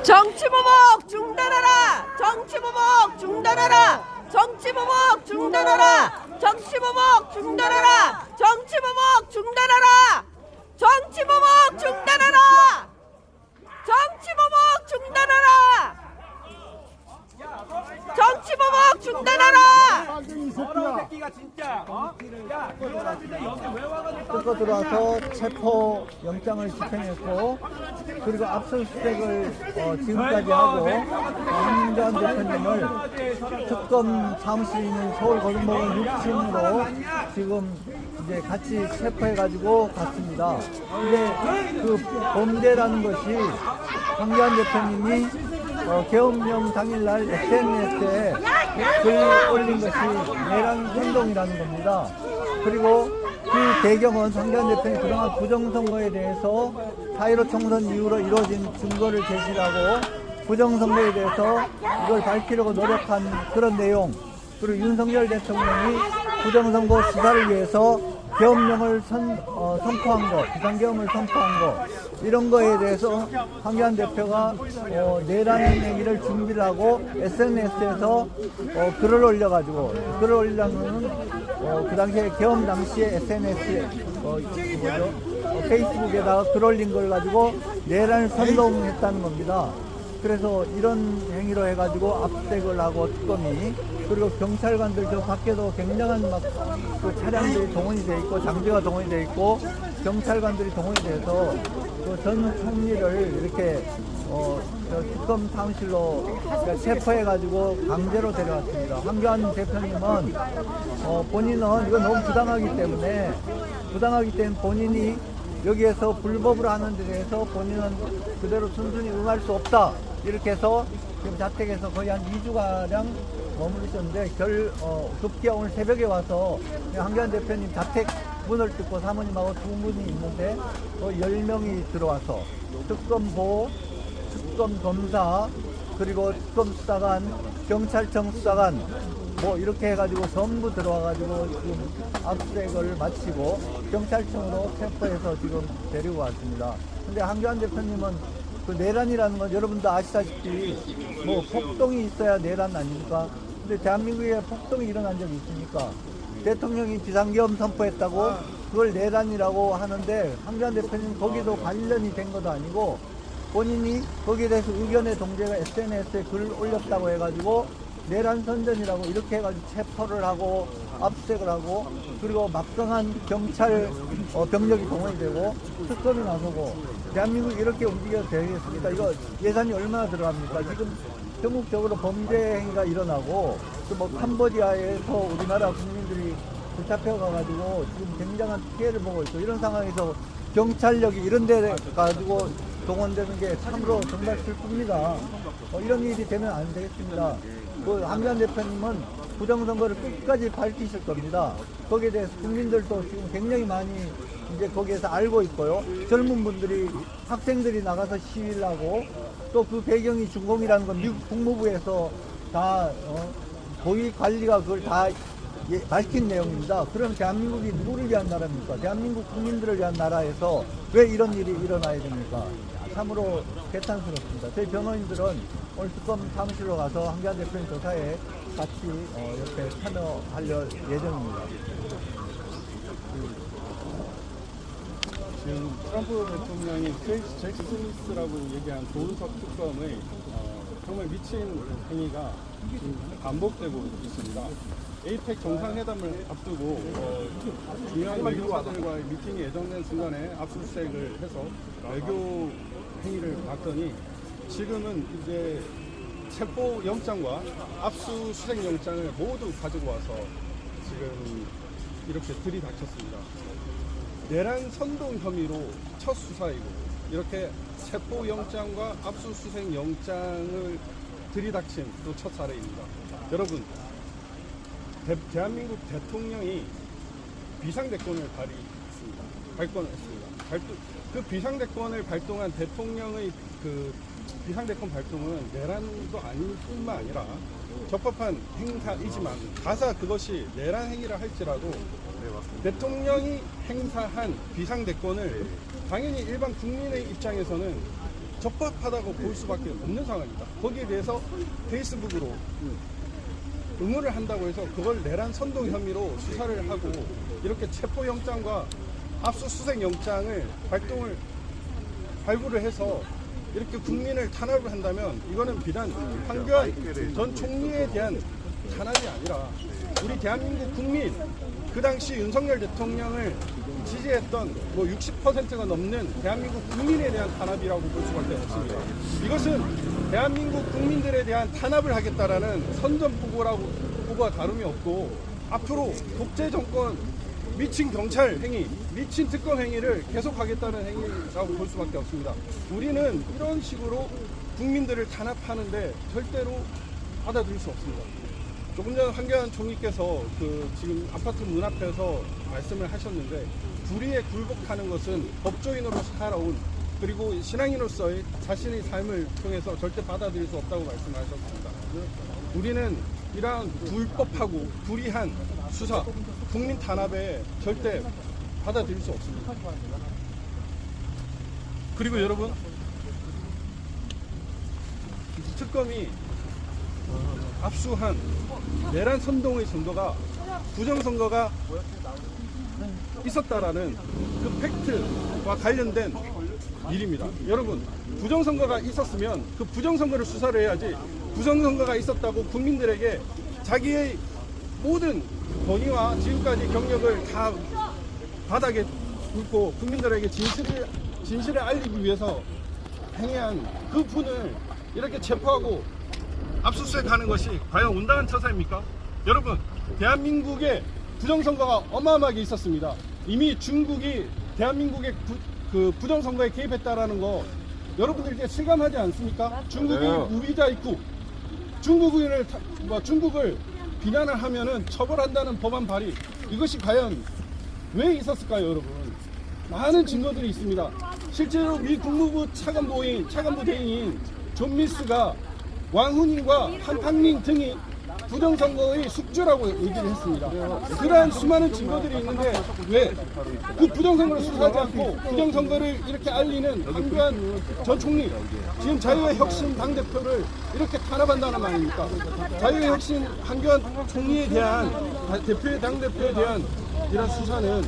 정치보복 중단하라! 정치보복 중단하라! 정치보복 중단하라! 정치보복 중단하라! 정치보복 중단하라! 정치보복 중단하라! 정치보복 중단하라! 정치보복 중단하라! 새끼가 진짜 야 이러는데 여기 왜 와가지고 뜯고 들어와서 체포 영장을 집행했고, 그리고 압수수색을 지금까지 하고 황교안 대표님을 특검 사무실에 있는 서울고등법원 6층으로 지금 이제 같이 체포해가지고 갔습니다. 근데 그 범죄라는 것이 황교안 대표님이 계엄령 당일날 SNS에 글 올린 것이 내란 선동이라는 겁니다. 그리고 그 배경은 황교안 대표님 그동안 부정선거에 대해서 4.15 총선 이후로 이루어진 증거를 제시하고 부정선거에 대해서 이걸 밝히려고 노력한 그런 내용, 그리고 윤석열 대통령이 부정선거 수사를 위해서 계엄령을 선포한 것, 비상계엄을 선포한 것, 이런 거에 대해서 황교안 대표가 내란 행위를 준비를 하고 SNS에서 글을 올려가지고, 글을 올리려면 그 당시에 계엄 당시에 SNS에 페이스북에다가 글 올린 걸 가지고 내란을 선동했다는 겁니다. 그래서 이런 행위로 해가지고 압수색을 하고 특검이, 그리고 경찰관들 저 밖에도 굉장한 그 차량들이 동원이 돼 있고 장비가 동원이 돼 있고 경찰관들이 동원이 돼서 그 전 총리를 이렇게 저 특검 사무실로 체포해가지고 강제로 데려왔습니다. 황교안 대표님은 본인은 이거 너무 부당하기 때문에 본인이 여기에서 불법으로 하는 데 대해서 본인은 그대로 순순히 응할 수 없다, 이렇게 해서 지금 자택에서 거의 한 2주가량 머무르셨는데 급기야 오늘 새벽에 와서 황교안 대표님 자택 문을 뜯고 사모님하고 두 분이 있는데 10명이 들어와서 특검보, 특검 검사, 그리고 특검 수사관, 경찰청 수사관 이렇게 해가지고 전부 들어와가지고 지금 압수수색을 마치고 경찰청으로 체포해서 지금 데리고 왔습니다. 근데 황교안 대표님은 그 내란이라는 건 여러분도 아시다시피 폭동이 있어야 내란 아닙니까? 근데 대한민국에 폭동이 일어난 적이 있습니까? 대통령이 비상계엄 선포했다고 그걸 내란이라고 하는데 황교안 대표님 거기도 관련이 된 것도 아니고 본인이 거기에 대해서 의견의 동제가 SNS에 글 올렸다고 해가지고 내란 선전이라고 이렇게 해가지고 체포를 하고 압수색을 하고, 그리고 막강한 경찰 병력이 동원이 되고 특검이 나서고 대한민국이 이렇게 움직여도 되겠습니까? 이거 예산이 얼마나 들어갑니까? 지금 전국적으로 범죄 행위가 일어나고 또 캄보디아에서 우리나라 국민들이 붙잡혀가가지고 지금 굉장한 피해를 보고 있고, 이런 상황에서 경찰력이 이런 데 가지고 동원되는 게 참으로 정말 슬픕니다. 이런 일이 되면 안 되겠습니다. 그 황교안 대표님은 부정선거를 끝까지 밝히실 겁니다. 거기에 대해서 국민들도 지금 굉장히 많이 이제 거기에서 알고 있고요. 젊은 분들이, 학생들이 나가서 시위를 하고, 또 그 배경이 중공이라는 건 미국 국무부에서 다 고위 관리가 그걸 다 밝힌 내용입니다. 그럼 대한민국이 누구를 위한 나라입니까? 대한민국 국민들을 위한 나라에서 왜 이런 일이 일어나야 됩니까? 참으로 개탄스럽습니다. 저희 변호인들은 오늘 특검 사무실로 가서 황교안 대표님 조사에 같이 이렇게 참여할 예정입니다. 지금 트럼프 대통령이 크레이지 잭스미스라고 얘기한 조은석 특검의 정말 미친 행위가 지금 반복되고 있습니다. 에이펙 정상회담을 앞두고 중요한 외교사들과의 미팅이 예정된 순간에 압수수색을 해서 외교 행위를 봤더니 지금은 이제 체포 영장과 압수수색 영장을 모두 가지고 와서 지금 이렇게 들이닥쳤습니다. 내란 선동 혐의로 첫 수사이고, 이렇게 체포 영장과 압수수색 영장을 들이닥친 또 첫 사례입니다. 여러분, 대한민국 대통령이 비상대권을 발동했습니다. 그 비상대권을 발동한 대통령의 그 비상대권 발동은 내란도 아닐 뿐만 아니라 적법한 행사이지만, 가사 그것이 내란 행위라 할지라도 대통령이 행사한 비상대권을 당연히 일반 국민의 입장에서는 적법하다고 볼 수밖에 없는 상황입니다. 거기에 대해서 페이스북으로 응원을 한다고 해서 그걸 내란 선동 혐의로 수사를 하고 이렇게 체포영장과 압수수색 영장을 발부를 해서 이렇게 국민을 탄압을 한다면 이거는 비단 황교안 전 총리에 대한 탄압이 아니라 우리 대한민국 국민, 그 당시 윤석열 대통령을 지지했던 뭐 60%가 넘는 대한민국 국민에 대한 탄압이라고 볼 수밖에 없습니다. 이것은 대한민국 국민들에 대한 탄압을 하겠다라는 선전포고와 다름이 없고 앞으로 독재 정권 미친 경찰 행위, 미친 특검 행위를 계속하겠다는 행위라고 볼 수밖에 없습니다. 우리는 이런 식으로 국민들을 탄압하는데 절대로 받아들일 수 없습니다. 조금 전 황교안 총리께서 지금 아파트 문 앞에서 말씀을 하셨는데 불의에 굴복하는 것은 법조인으로 살아온 그리고 신앙인으로서의 자신의 삶을 통해서 절대 받아들일 수 없다고 말씀하셨습니다. 우리는 이러한 불법하고 불의한 수사, 국민 탄압에 절대 받아들일 수 없습니다. 그리고 여러분, 특검이 압수한 내란 선동의 선거가 부정선거가 있었다라는 그 팩트와 관련된 일입니다. 여러분, 부정선거가 있었으면 그 부정선거를 수사를 해야지 부정선거가 있었다고 국민들에게 자기의 모든 권위와 지금까지 경력을 다 바닥에 굵고 국민들에게 진실을 알리기 위해서 행해한 그 분을 이렇게 체포하고 압수수색하는 것이 과연 온당한 처사입니까? 여러분, 대한민국에 부정선거가 어마어마하게 있었습니다. 이미 중국이 대한민국의 부정선거에 개입했다라는 거 여러분들 이제 실감하지 않습니까? 중국이 무비자 입국, 중국을 비난을 하면은 처벌한다는 법안 발의, 이것이 과연 왜 있었을까요, 여러분? 많은 증거들이 있습니다. 실제로 미 국무부 차관부 대행인 존 밀스가 왕훈인과 한팡민 등이 부정선거의 숙주라고 얘기를 했습니다. 그러한 수많은 증거들이 있는데 왜 그 부정선거를 수사하지 않고 부정선거를 이렇게 알리는 황교안 전 총리, 지금 자유의 혁신 당대표를 이렇게 탄압한다는 말입니까? 자유의 혁신 황교안 총리에 대한, 당대표에 대한 이런 수사는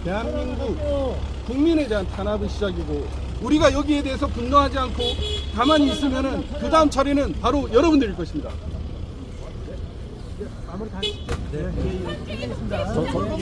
대한민국 국민에 대한 탄압의 시작이고, 우리가 여기에 대해서 분노하지 않고 가만히 있으면은 그 다음 차례는 바로 여러분들일 것입니다.